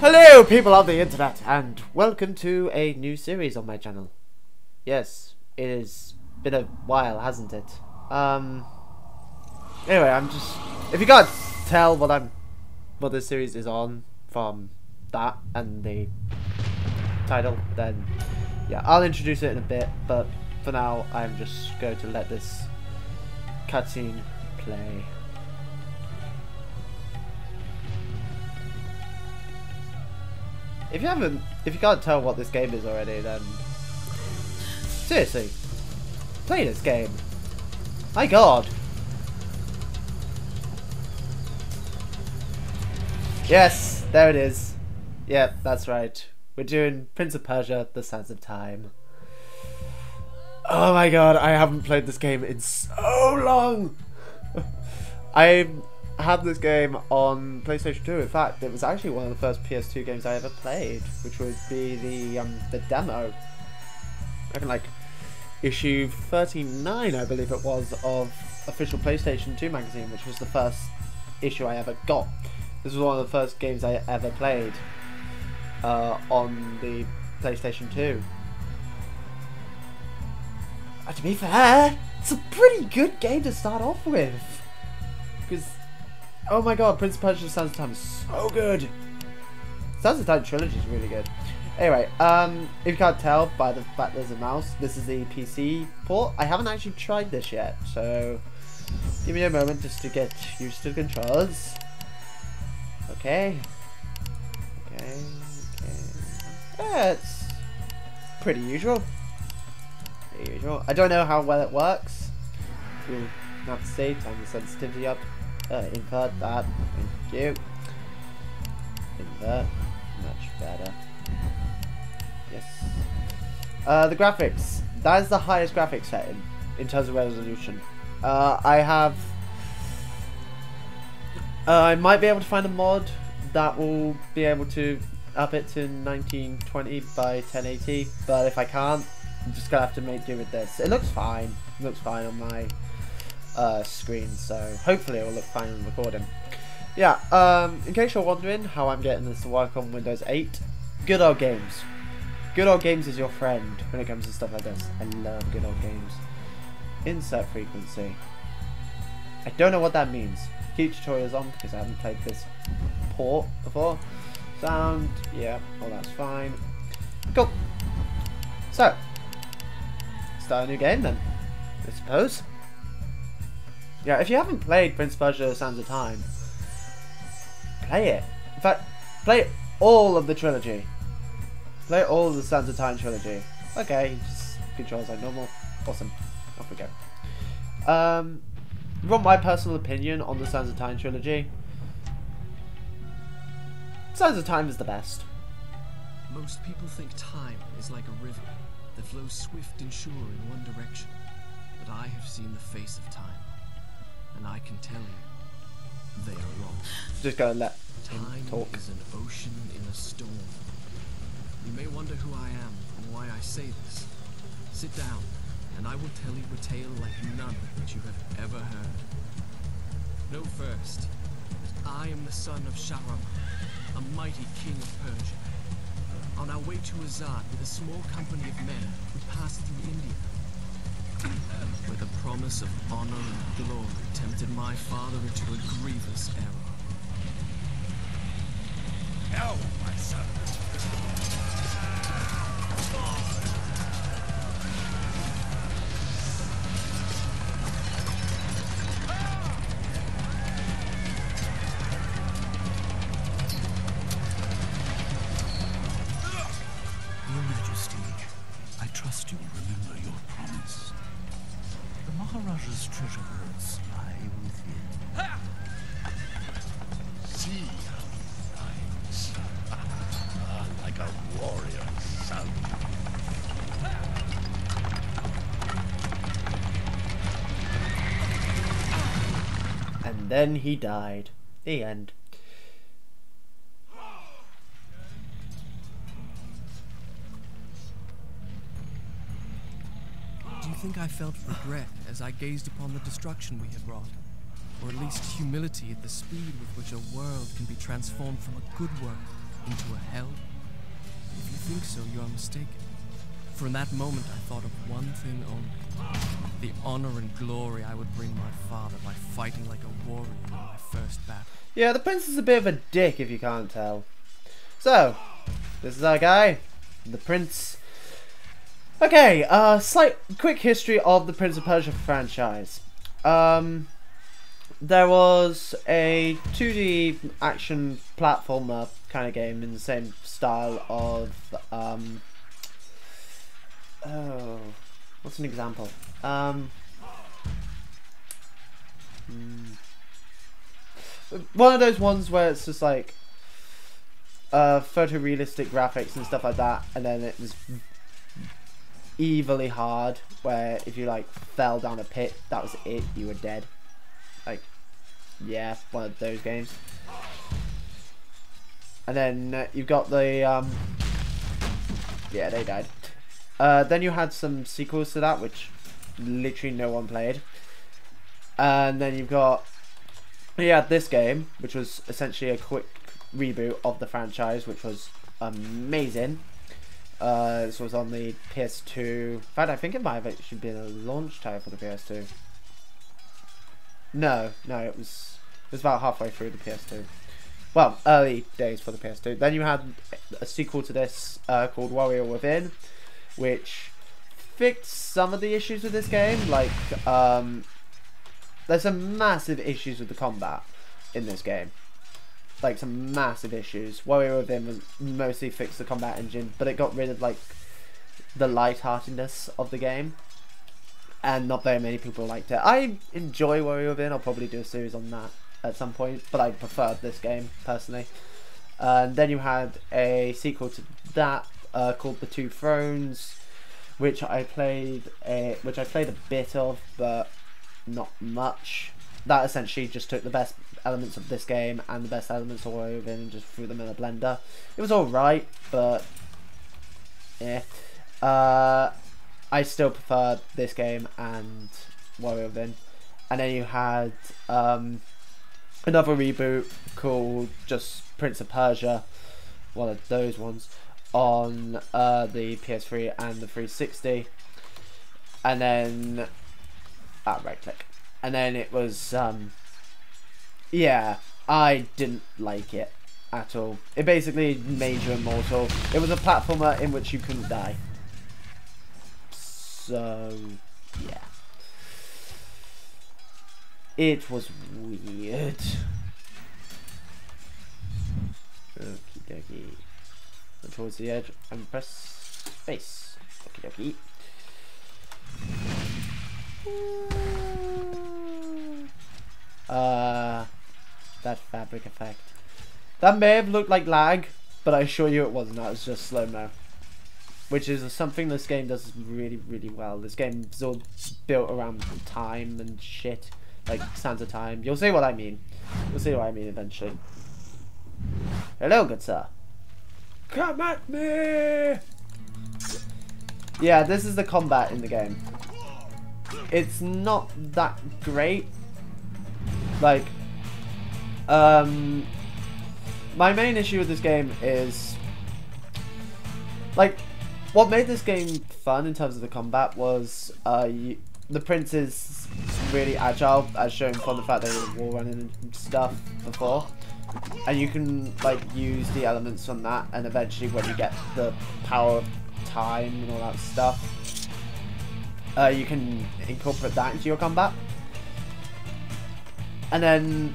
Hello people of the internet and welcome to a new series on my channel. Yes, it has been a while, hasn't it? Anyway, if you can't tell what this series is on from that and the title, then yeah, I'll introduce it in a bit, but for now I'm just going to let this cutscene play. If you can't tell what this game is already, then seriously, play this game. My God. Yes, there it is. Yep, that's right. We're doing Prince of Persia: The Sands of Time. Oh my God, I haven't played this game in so long. I had this game on PlayStation 2. In fact, it was actually one of the first PS2 games I ever played, which would be the demo. I can like issue 39, I believe it was, of official PlayStation 2 magazine, which was the first issue I ever got. This was one of the first games I ever played on the PlayStation 2. To be fair, it's a pretty good game to start off with, because oh my God, Prince of Persia: Sands of Time is so good. Sands of Time trilogy is really good. Anyway, if you can't tell by the fact there's a mouse, this is the PC port. I haven't actually tried this yet, so give me a moment just to get used to the controls. Okay. Yeah, it's pretty usual. I don't know how well it works. We'll have to see. Turn the sensitivity up. Invert that. Thank you. Invert. Much better. Yes. The graphics. That is the highest graphics setting in terms of resolution. I might be able to find a mod that will be able to up it to 1920 by 1080, but if I can't, I'm just gonna have to make do with this. It looks fine. It looks fine on my screen, so hopefully it will look fine on recording. Yeah, in case you're wondering how I'm getting this to work on Windows 8, Good Old Games. Good Old Games is your friend when it comes to stuff like this. I love Good Old Games. Insert frequency. I don't know what that means. Keep tutorials on because I haven't played this port before. Sound, yeah, well that's fine. Cool. So, start a new game then, I suppose. Yeah, if you haven't played Prince of Persia: Sands of Time, play it. In fact, play all of the trilogy. Play all of the Sands of Time trilogy. Okay, just controls like normal. Awesome. Off we go. You want my personal opinion on the Sands of Time trilogy? Sands of Time is the best. Most people think time is like a river that flows swift and sure in one direction. But I have seen the face of time, and I can tell you, they are wrong. Just gotta let him time talk. Is an ocean in a storm. You may wonder who I am and why I say this. Sit down, and I will tell you a tale like none that you have ever heard. Know first, that I am the son of Sharam, a mighty king of Persia. On our way to Azad with a small company of men, we passed through India, where the promise of honor and glory tempted my father into a grievous error. No, my son. Your Majesty, I trust you will remember your promise. The Maharaja's treasure hoards lie within. See how he rides. Like a warrior son. And then he died. The end. Do you think I felt regret as I gazed upon the destruction we had wrought? Or at least humility at the speed with which a world can be transformed from a good world into a hell? If you think so, you are mistaken. For in that moment I thought of one thing only. The honor and glory I would bring my father by fighting like a warrior in my first battle. Yeah, the prince is a bit of a dick if you can't tell. So, this is our guy, the prince. Okay, slight quick history of the Prince of Persia franchise. There was a 2D action platformer kind of game in the same style of oh, what's an example? One of those ones where it's just like photorealistic graphics and stuff like that, and then it was evilly hard, where if you like fell down a pit, that was it, you were dead. Like, yeah, one of those games. And then you've got the yeah, they died. Then you had some sequels to that, which literally no one played. And then you've got, yeah, this game, which was essentially a quick reboot of the franchise, which was amazing. This was on the PS2. In fact, I think it might have actually been a launch title for the PS2. No, it was about halfway through the PS2. Well, early days for the PS2. Then you had a sequel to this called Warrior Within, which fixed some of the issues with this game. Like, there's some massive issues with the combat in this game. Like, some massive issues. Warrior Within was mostly fixed the combat engine, but it got rid of like the lightheartedness of the game, and not very many people liked it. I enjoy Warrior Within. I'll probably do a series on that at some point, but I preferred this game personally. And then you had a sequel to that called The Two Thrones, which I played a bit of, but not much. That essentially just took the best elements of this game and the best elements of Warrior Within and just threw them in a blender. It was alright, but yeah. I still prefer this game and Warrior Within. And then you had another reboot called just Prince of Persia, one of those ones, on the PS3 and the 360. And then right click. And then it was yeah, I didn't like it at all. It basically made you immortal. It was a platformer in which you couldn't die. So yeah, it was weird. Okie dokie. Go towards the edge and press space. Okie dokie. That fabric effect. That may have looked like lag, but I assure you it wasn't. That was just slow-mo. Which is something this game does really, really well. This game is all built around time and shit. Like, Sands of Time. You'll see what I mean. You'll see what I mean eventually. Hello, good sir. Come at me! Yeah, this is the combat in the game. It's not that great. Like, my main issue with this game is, like, what made this game fun in terms of the combat was the prince is really agile, as shown from the fact that he was wall running and stuff before, and you can like use the elements from that, and eventually when you get the power of time and all that stuff, you can incorporate that into your combat. And then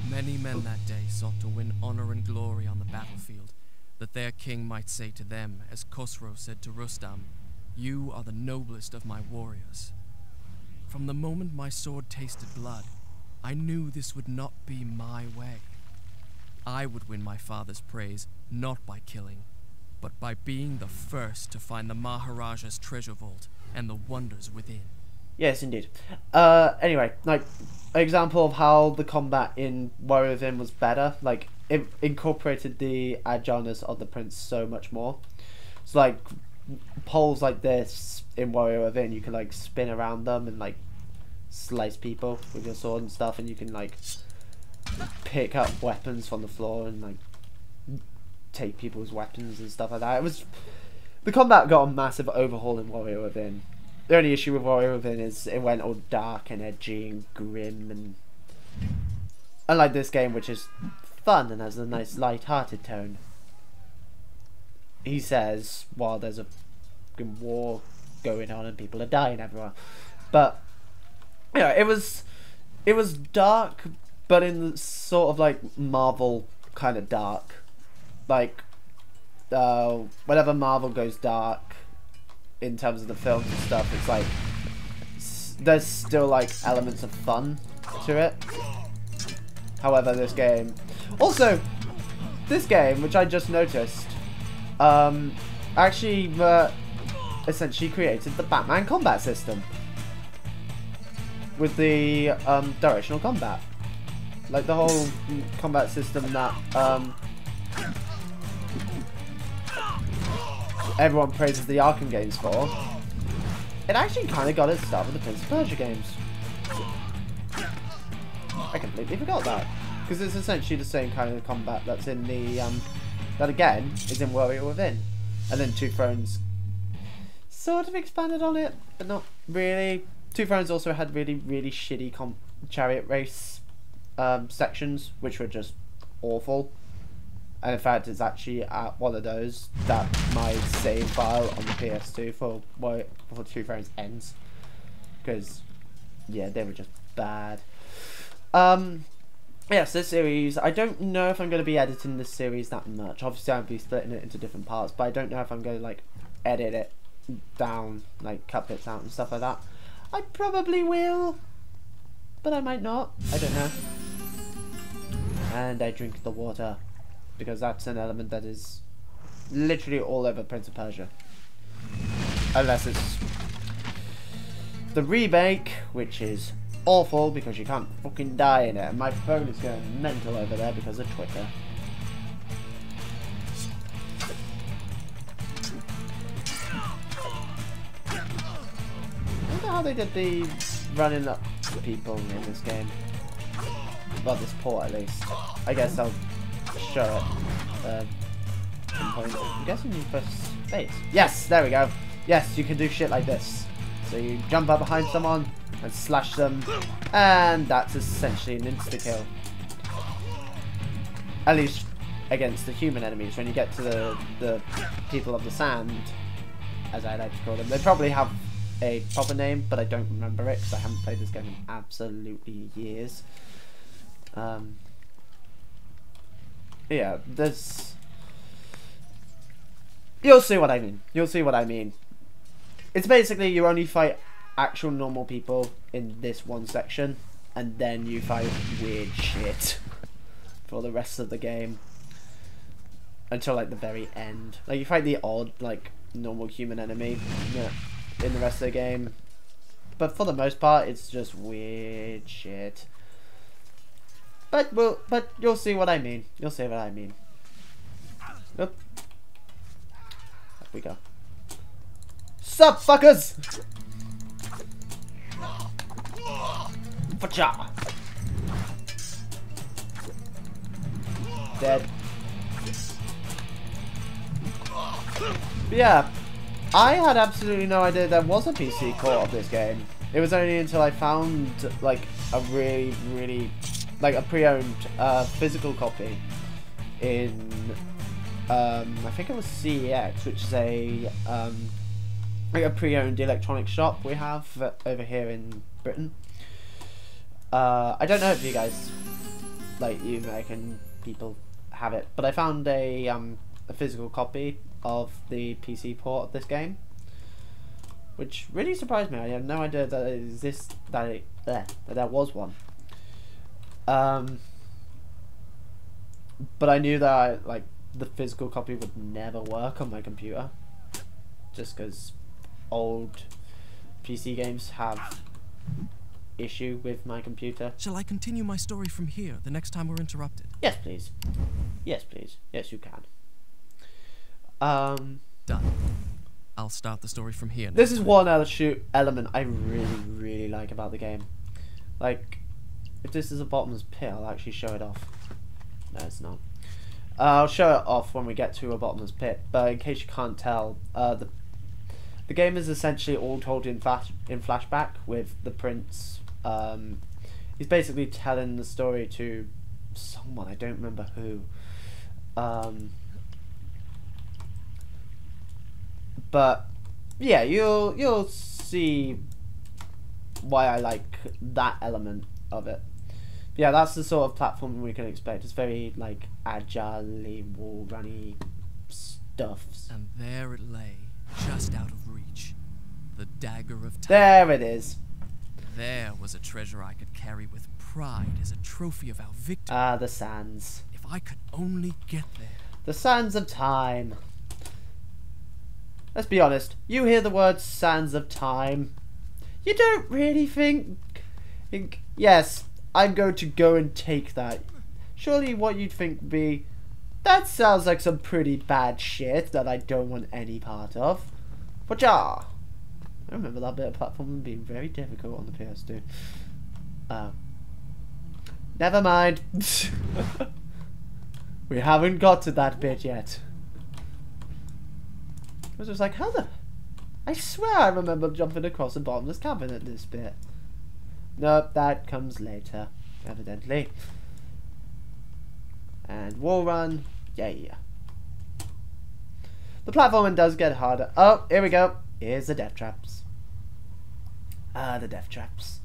many men that day sought to win honor and glory on the battlefield, that their king might say to them, as Khosrow said to Rustam, "You are the noblest of my warriors." From the moment my sword tasted blood, I knew this would not be my way. I would win my father's praise, not by killing, but by being the first to find the Maharaja's treasure vault and the wonders within. yes, indeed. Anyway, like, an example of how the combat in Warrior Within was better, like, it incorporated the agileness of the prince so much more. So, like, poles like this in Warrior Within, you can, like, spin around them and, like, slice people with your sword and stuff, and you can, like, pick up weapons from the floor and like take people's weapons and stuff like that. It was, the combat got a massive overhaul in Warrior Within. The only issue with Warrior Within is it went all dark and edgy and grim, and unlike this game, which is fun and has a nice light-hearted tone, he says, while there's a war going on and people are dying everywhere. But yeah, it was dark, but in the sort of like Marvel kind of dark. Like whenever Marvel goes dark in terms of the films and stuff, it's like there's still like elements of fun to it. However, this game, which I just noticed, actually essentially created the Batman combat system with the directional combat, like the whole combat system that everyone praises the Arkham games for. It actually kind of got its start with the Prince of Persia games. I completely forgot that, because it's essentially the same kind of combat that's in the that again is in Warrior Within, and then Two Thrones sort of expanded on it, but not really. Two Thrones also had really shitty chariot race sections, which were just awful. And in fact, it's actually at one of those that my save file on the PS2 for Two Thrones ends, because yeah, they were just bad. Yes, this series, I don't know if I'm going to be editing this series that much. Obviously, I'll be splitting it into different parts, but I don't know if I'm going to like edit it down, like cut bits out and stuff like that. I probably will, but I might not. I don't know. And I drink the water, because that's an element that is literally all over Prince of Persia. Unless it's the remake, which is awful because you can't fucking die in it. And my phone is going mental over there because of Twitter. I wonder how they did the running up to people in this game. Well, this port at least. I guess I'll show it at some point. I'm guessing you press space. Yes, there we go. Yes, you can do shit like this. So you jump up behind someone and slash them, and that's essentially an insta-kill. At least against the human enemies. When you get to the people of the sand, as I like to call them, they probably have a proper name, but I don't remember it because I haven't played this game in absolutely years. Yeah, there's... You'll see what I mean. You'll see what I mean. It's basically you only fight actual normal people in this one section, and then you fight weird shit for the rest of the game. Until like the very end. Like you fight the odd, like, normal human enemy in the rest of the game. But for the most part, it's just weird shit. But you'll see what I mean. You'll see what I mean. Oop. Up we go. Sup, fuckers! Facha! Dead. But yeah, I had absolutely no idea there was a PC port of this game. It was only until I found like a really like a pre-owned physical copy in I think it was CEX, which is a like a pre-owned electronic shop we have over here in Britain. I don't know if you guys, like you American people, have it, but I found a physical copy of the PC port of this game, which really surprised me. I had no idea that it exists, that there was one. But I knew that like the physical copy would never work on my computer, just because old PC games have issue with my computer. Shall I continue my story from here the next time we're interrupted? Yes, please. Yes, please. Yes, you can. Done. I'll start the story from here. This is one element I really like about the game. Like, if this is a bottomless pit, I'll actually show it off. No, it's not. I'll show it off when we get to a bottomless pit, but in case you can't tell, the game is essentially all told in flashback, with the prince. He's basically telling the story to someone, I don't remember who. But yeah, you'll see why I like that element of it. Yeah, that's the sort of platform we can expect. It's very like agile-y, wall runny stuffs. And there it lay, just out of reach. The dagger of time. There it is. There was a treasure I could carry with pride as a trophy of our victory. Ah, the sands. If I could only get there. The sands of time. Let's be honest, you hear the word sands of time, you don't really think, yes, I'm going to go and take that. Surely what you'd think would be, that sounds like some pretty bad shit that I don't want any part of. But yeah, I remember that bit of platforming being very difficult on the PS2. Never mind. We haven't got to that bit yet. I was just like, how the... I swear I remember jumping across a bottomless cavern at this bit. Nope, that comes later, evidently. And wall run, yeah. The platforming does get harder. Oh, here we go. Here's the death traps. Ah, the death traps.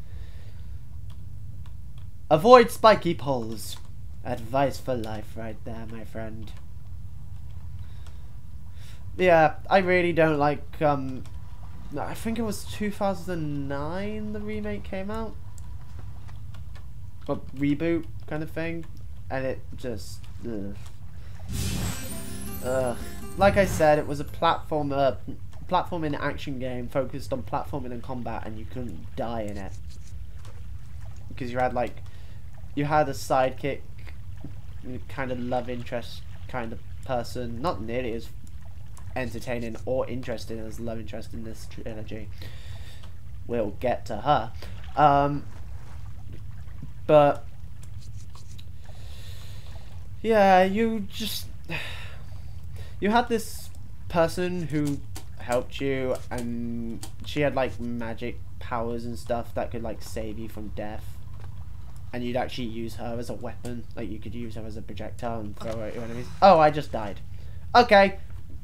Avoid spiky poles. Advice for life right there, my friend. Yeah, I really don't like, I think it was 2009 the remake came out. Or reboot kind of thing. And it just, like I said, it was a platforming action game focused on platforming and combat, and you couldn't die in it. Because you had like, you had a sidekick, kind of love interest kind of person, not nearly as entertaining or interesting as love interest in this trilogy. We'll get to her. But yeah, you had this person who helped you, and she had like magic powers and stuff that could like save you from death, and you'd actually use her as a weapon. Like you could use her as a projectile and throw her at your enemies. Oh, I just died. Okay,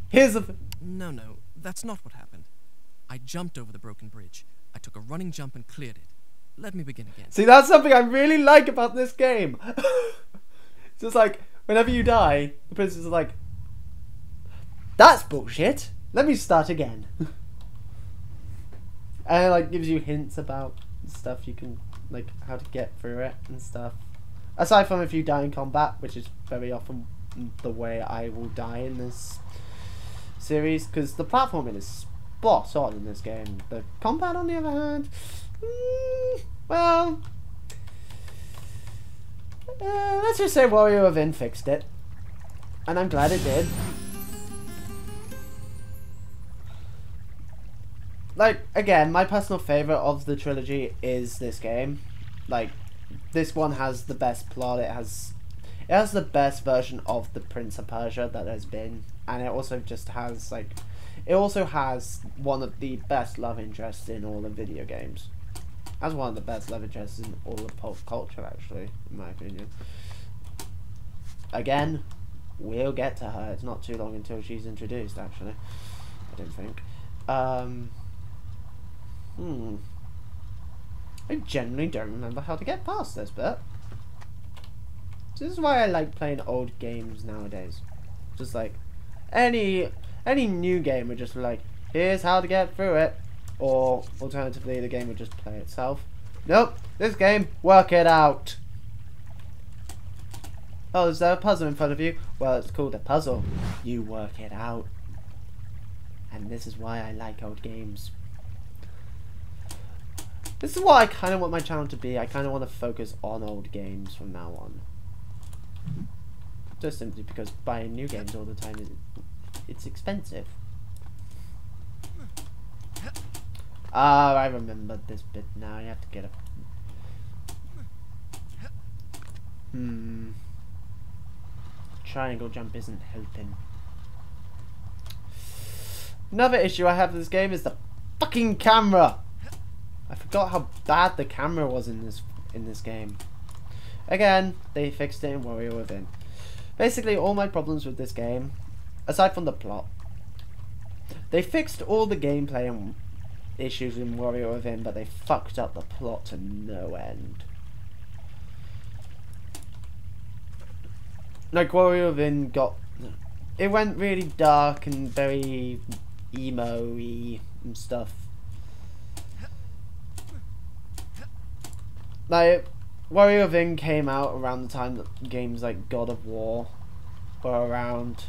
here's the... No, that's not what happened. I jumped over the broken bridge. I took a running jump and cleared it. Let me begin again. See, that's something I really like about this game. It's just like, whenever you die, the princess is like, that's bullshit. Let me start again. And it like gives you hints about stuff you can, like how to get through it and stuff. Aside from if you die in combat, which is very often the way I will die in this series, because the platforming is spot on in this game. The combat, on the other hand, well, let's just say Warrior Within fixed it, and I'm glad it did. Like, again, my personal favourite of the trilogy is this game. Like, this one has the best plot, it has the best version of the Prince of Persia that there's been, and it also just has, like, it also has one of the best love interests in all of video games. It has one of the best love interests in all of pop culture, actually, in my opinion. Again, we'll get to her. It's not too long until she's introduced, actually. I don't think. I genuinely don't remember how to get past this bit. This is why I like playing old games nowadays. Just like any new game would just be like, here's how to get through it, or alternatively the game would just play itself. Nope, this game, work it out. Oh, is there a puzzle in front of you? Well, it's called a puzzle. You work it out. And this is why I like old games. This is what I kind of want my channel to be. I kind of want to focus on old games from now on. Just simply because buying new games all the time it's expensive. Ah, I remember this bit now. You have to get a... Triangle jump isn't helping. Another issue I have with this game is the fucking camera. I forgot how bad the camera was in this game. Again, they fixed it in Warrior Within. Basically, all my problems with this game, aside from the plot, they fixed all the gameplay and issues in Warrior Within, but they fucked up the plot to no end. Like, Warrior Within it went really dark and very emo-y and stuff. Like, Warrior Within came out around the time that games like God of War were around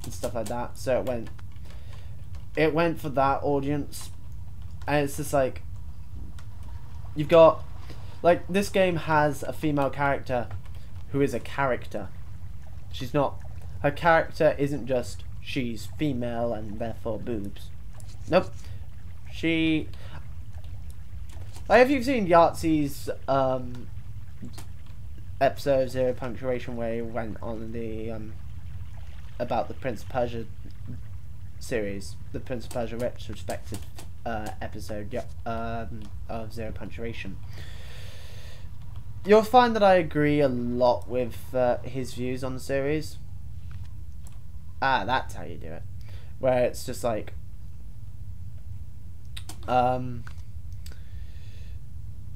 and stuff like that, so it went for that audience, and it's just like, you've got, like, this game has a female character who is a character. She's not, her character isn't just she's female and therefore boobs. Nope. Like, if you've seen Yahtzee's episode of Zero Punctuation where he went on the about the Prince of Persia series, the Prince of Persia retrospective episode of Zero Punctuation, you'll find that I agree a lot with his views on the series. That's how you do it. Where it's just like, in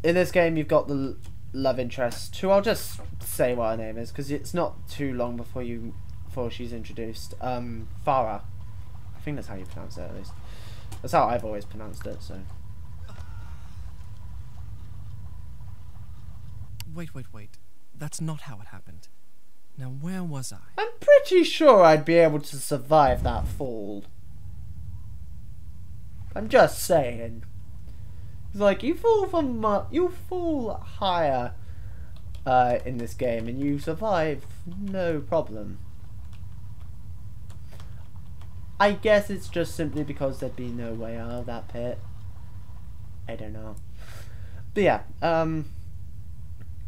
this game you've got the love interest, who I'll just say what her name is because it's not too long before she's introduced. Farah. I think that's how you pronounce it, at least. That's how I've always pronounced it, so. Wait. That's not how it happened. Now, where was I? I'm pretty sure I'd be able to survive that fall. I'm just saying. It's like, you fall higher in this game and you survive no problem. I guess it's just simply because there'd be no way out of that pit. I don't know. But yeah,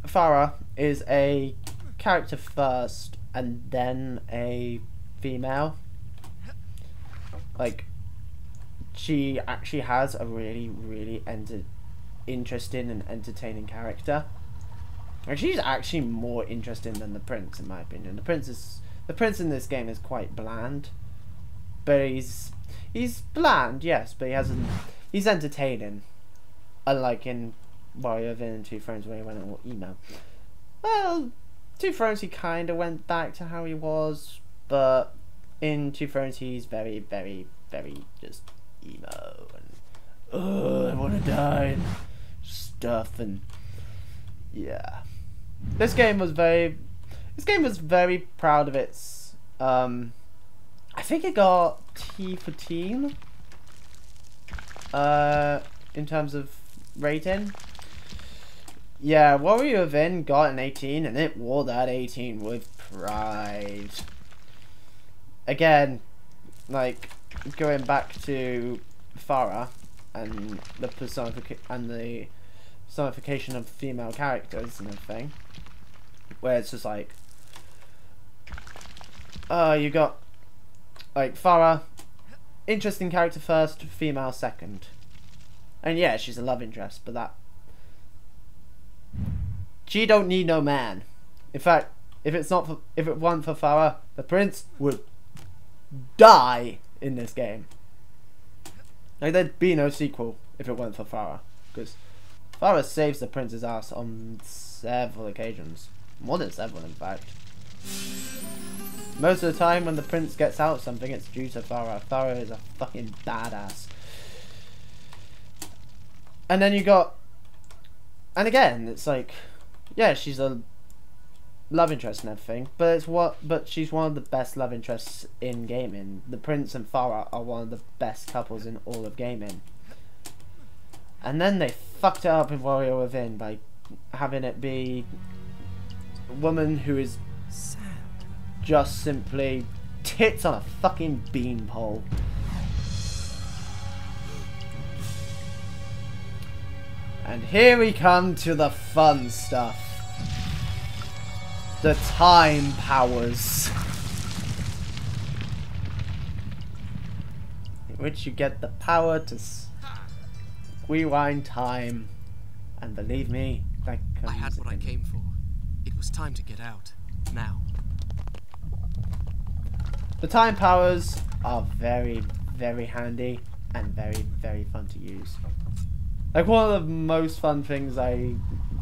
Farah is a character first and then a female. Like, she actually has a really, really interesting and entertaining character. Like, she's actually more interesting than the prince, in my opinion. The prince in this game is quite bland, but he's bland, yes, but he's entertaining. Unlike in Warrior Within 2 Thrones where he went all emo. Well, 2 Thrones he kind of went back to how he was, but in 2 Thrones he's very, very, very just emo and I want to die and stuff, and yeah. This game was very proud of its I think it got T for teen in terms of rating. Yeah, Warrior Within got an 18 and it wore that 18 with pride. Again, like, going back to Farah and the personification of female characters and everything, where it's just like, you got like Farah, interesting character first, female second, and yeah, she's a love interest, but she don't need no man. In fact, if it weren't for Farah, the prince would die in this game. Like, there'd be no sequel if it weren't for Farah, because Farah saves the prince's ass on several occasions, more than several in fact. Most of the time when the prince gets out something, it's due to Farah. Farah is a fucking badass. And then you got, and again, it's like, yeah, she's a love interest and everything, but she's one of the best love interests in gaming. The prince and Farah are one of the best couples in all of gaming. And then they fucked it up in Warrior Within by having it be a woman who is Sad. Just simply tits on a fucking beanpole. And here we come to the fun stuff. The time powers. In which you get the power to rewind time. And believe me, that comes I had what I in. came for. It was time to get out. Now. The time powers are very, very handy and very, very fun to use. Like, one of the most fun things I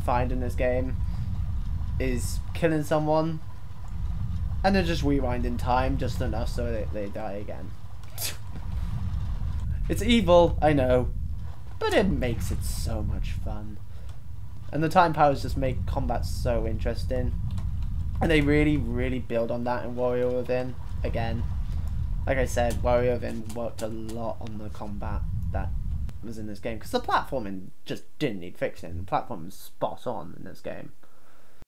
find in this game is killing someone and then just rewinding time just enough so that they die again. It's evil, I know, but it makes it so much fun. And the time powers just make combat so interesting. And they really, really build on that in Warrior Within. Again, like I said, Warrior Within worked a lot on the combat that was in this game. Because the platforming just didn't need fixing. The platforming was spot on in this game.